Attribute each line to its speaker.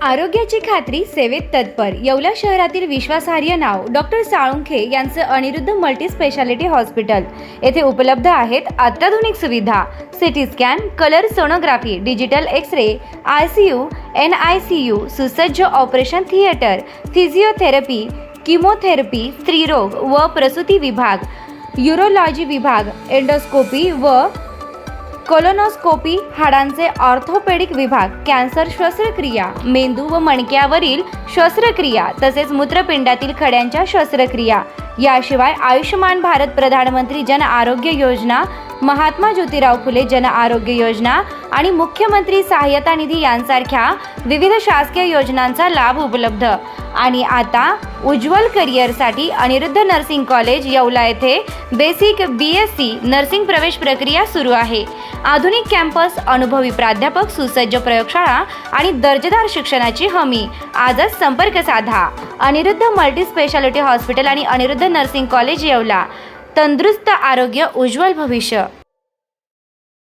Speaker 1: आरोग्याची खात्री सेवेत तत्पर येवला शहरातील विश्वासार्ह नाव डॉक्टर साळुंखे यांचे अनिरुद्ध मल्टी स्पेशालिटी हॉस्पिटल येथे उपलब्ध आहेत अत्याधुनिक सुविधा CT scan, colour sonography, digital x ray, ICU, NICU, सुसज्ज ऑपरेशन थिएटर, फिजिओथेरपी, किमोथेरपी, स्त्रीरोग व प्रसूती विभाग, यूरोलॉजी विभाग, एंडोस्कोपी व कोलोनोस्कोपी, हाडांचे ऑर्थोपेडिक विभाग, कॅन्सर शस्त्रक्रिया, मेंदू व मणक्यावरील शस्त्रक्रिया तसेच मूत्रपिंडातील खड्यांच्या शस्त्रक्रिया, याशिवाय आयुष्यमान भारत प्रधानमंत्री जन आरोग्य योजना, महात्मा ज्योतिराव फुले जन आरोग्य योजना आणि मुख्यमंत्री सहायता निधी यांसारख्या विविध शासकीय योजनांचा लाभ उपलब्ध। आणि आता उज्ज्वल करिअरसाठी अनिरुद्ध नर्सिंग कॉलेज येवला येथे बेसिक BSc नर्सिंग प्रवेश प्रक्रिया सुरू आहे। आधुनिक कॅम्पस, अनुभवी प्राध्यापक, सुसज्ज प्रयोगशाळा आणि दर्जेदार शिक्षणाची हमी। आजच संपर्क साधा। अनिरुद्ध मल्टी स्पेशालिटी हॉस्पिटल आणि अनिरुद्ध नर्सिंग कॉलेज येवला। तंदुरुस्त आरोग्य, उज्ज्वल भविष्य।